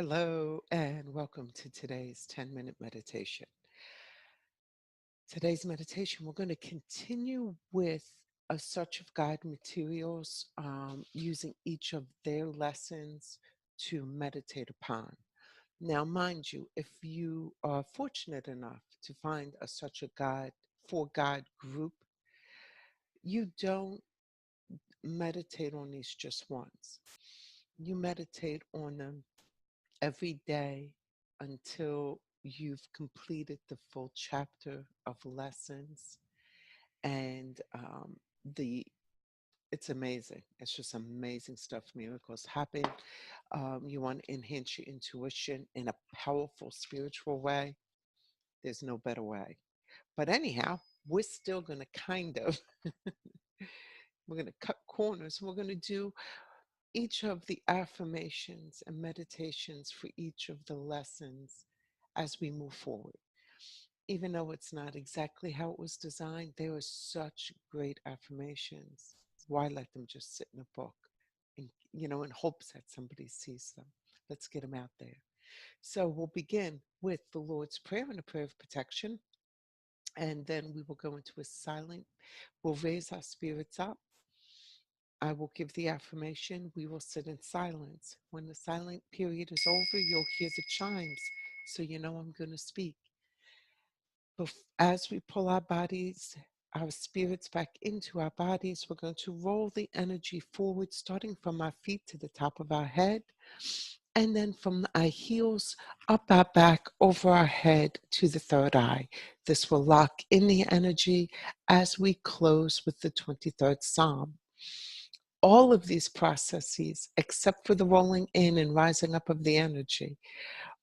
Hello, and welcome to today's 10-minute meditation. Today's meditation, we're going to continue with a Search of God materials using each of their lessons to meditate upon. Now, mind you, if you are fortunate enough to find a Search of God for God group, you don't meditate on these just once. You meditate on them every day until you've completed the full chapter of lessons, and the it's amazing. It's just amazing stuff. Miracles happen. You want to enhance your intuition in a powerful spiritual way. There's no better way. But anyhow, we're still going to we're going to cut corners. We're going to do each of the affirmations and meditations for each of the lessons as we move forward. Even though it's not exactly how it was designed, there are such great affirmations. Why let them just sit in a book and, in hopes that somebody sees them? Let's get them out there. So we'll begin with the Lord's Prayer and a prayer of protection. And then we will go into a silent, we'll raise our spirits up. I will give the affirmation. We will sit in silence. When the silent period is over, you'll hear the chimes. So you know I'm going to speak. As we pull our spirits back into our bodies, we're going to roll the energy forward, starting from our feet to the top of our head, and then from our heels up our back, over our head to the third eye. This will lock in the energy as we close with the 23rd Psalm. All of these processes, except for the rolling in and rising up of the energy,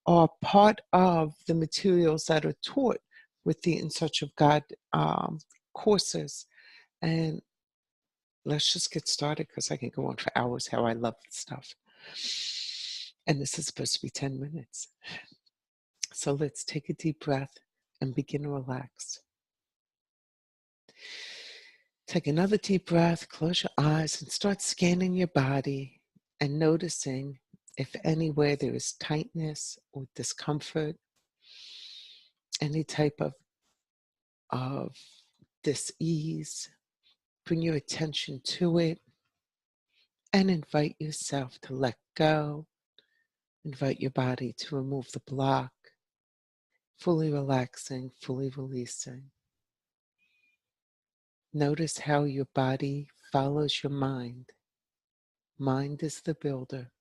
are part of the materials that are taught with the In Search of God courses. And let's just get started, because I can go on for hours how I love this stuff. And this is supposed to be 10 minutes. So let's take a deep breath and begin to relax. Take another deep breath, close your eyes, and start scanning your body and noticing if anywhere there is tightness or discomfort, any type of dis-ease. Bring your attention to it and invite yourself to let go. Invite your body to remove the block, fully relaxing, fully releasing. Notice how your body follows your mind. Mind is the builder.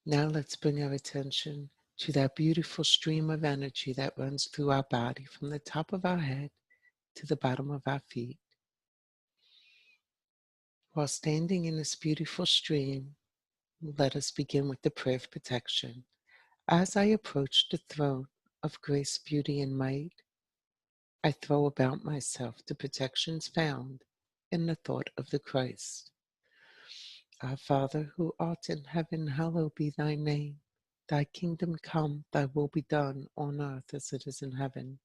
Now let's bring our attention to that beautiful stream of energy that runs through our body from the top of our head to the bottom of our feet. While standing in this beautiful stream, let us begin with the prayer of protection. As I approach the throne of grace, beauty, and might, I throw about myself the protections found in the thought of the Christ. Our Father, who art in heaven, hallowed be thy name. Thy kingdom come, thy will be done on earth as it is in heaven.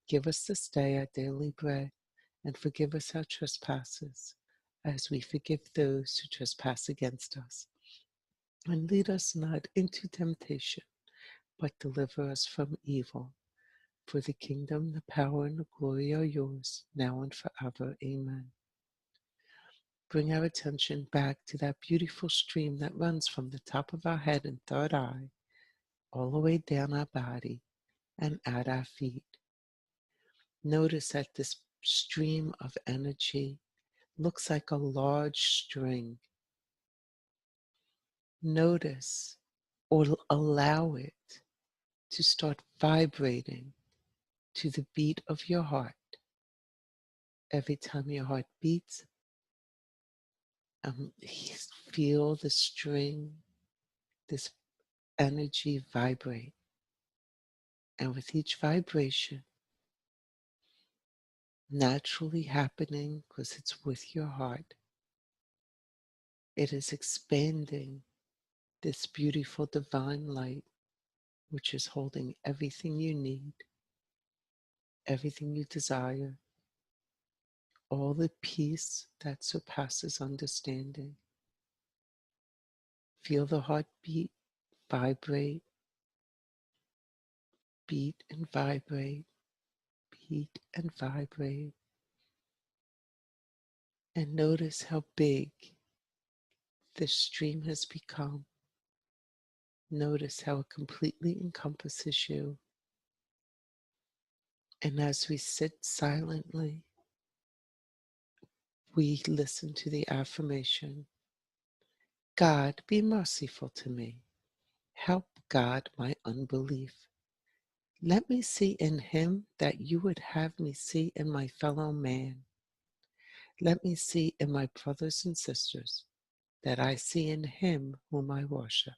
Give us this day our daily bread, and forgive us our trespasses, as we forgive those who trespass against us. And lead us not into temptation, but deliver us from evil. For the kingdom, the power, and the glory are yours, now and forever. Amen. Bring our attention back to that beautiful stream that runs from the top of our head and third eye, all the way down our body and at our feet. Notice that this stream of energy looks like a large string. Notice or allow it to start vibrating to the beat of your heart. Every time your heart beats, feel the string, this energy vibrate. And with each vibration, naturally happening because it's with your heart, it is expanding this beautiful divine light, which is holding everything you need, everything you desire, all the peace that surpasses understanding. Feel the heartbeat vibrate, beat and vibrate, beat and vibrate. And notice how big this stream has become. Notice how it completely encompasses you. And as we sit silently, we listen to the affirmation: God, be merciful to me. Help, God, my unbelief. Let me see in him that you would have me see in my fellow man. Let me see in my brothers and sisters that I see in him whom I worship.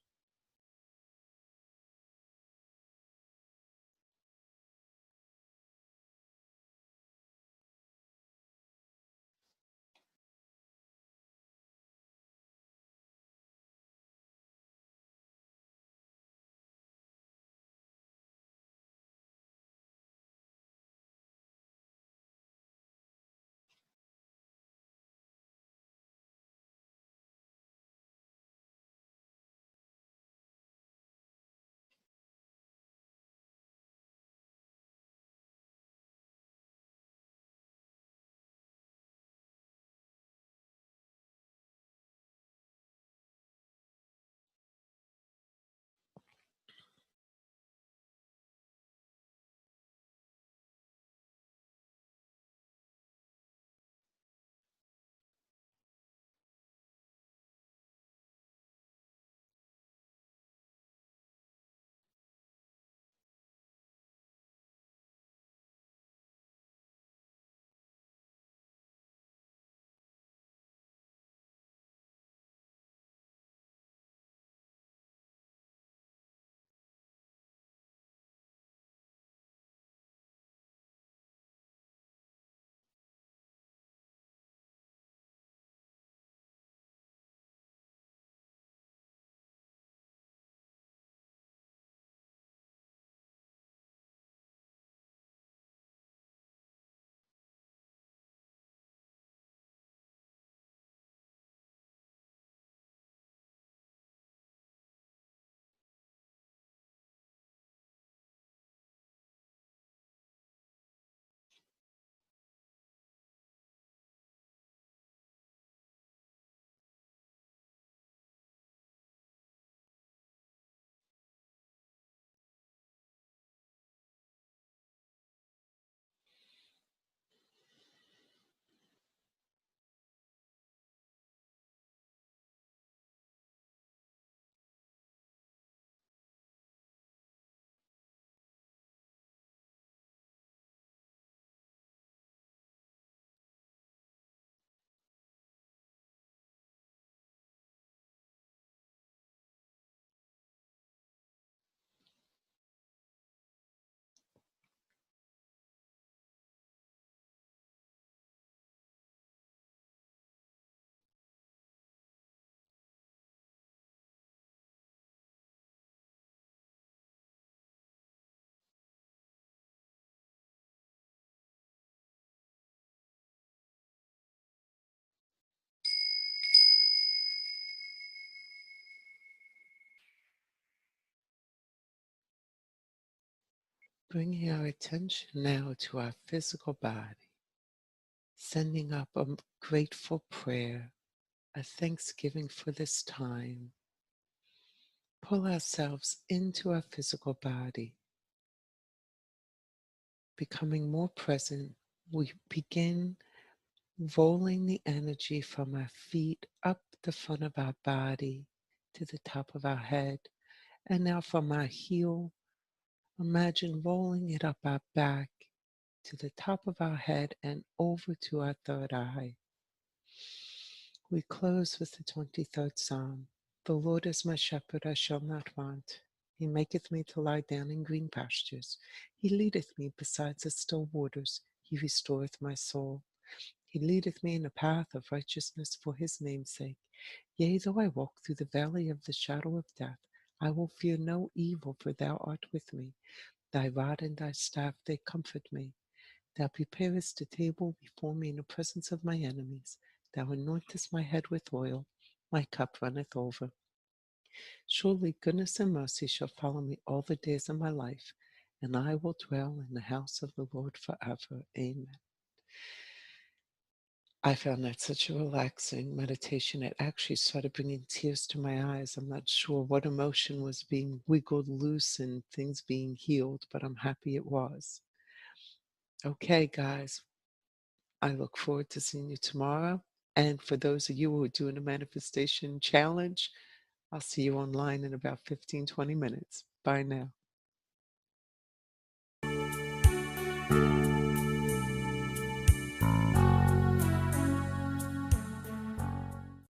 Bringing our attention now to our physical body, sending up a grateful prayer, a thanksgiving for this time. Pull ourselves into our physical body, becoming more present. We begin rolling the energy from our feet up the front of our body to the top of our head. And now from our heel, imagine rolling it up our back to the top of our head and over to our third eye. We close with the 23rd Psalm. The Lord is my shepherd, I shall not want. He maketh me to lie down in green pastures. He leadeth me beside the still waters. He restoreth my soul. He leadeth me in a path of righteousness for his name's sake. Yea, though I walk through the valley of the shadow of death, I will fear no evil, for thou art with me. Thy rod and thy staff, they comfort me. Thou preparest a table before me in the presence of my enemies. Thou anointest my head with oil. My cup runneth over. Surely goodness and mercy shall follow me all the days of my life, and I will dwell in the house of the Lord forever. Amen. I found that such a relaxing meditation. It actually started bringing tears to my eyes. I'm not sure what emotion was being wiggled loose and things being healed, but I'm happy it was. Okay, guys, I look forward to seeing you tomorrow. And for those of you who are doing a manifestation challenge, I'll see you online in about 15, 20 minutes. Bye now.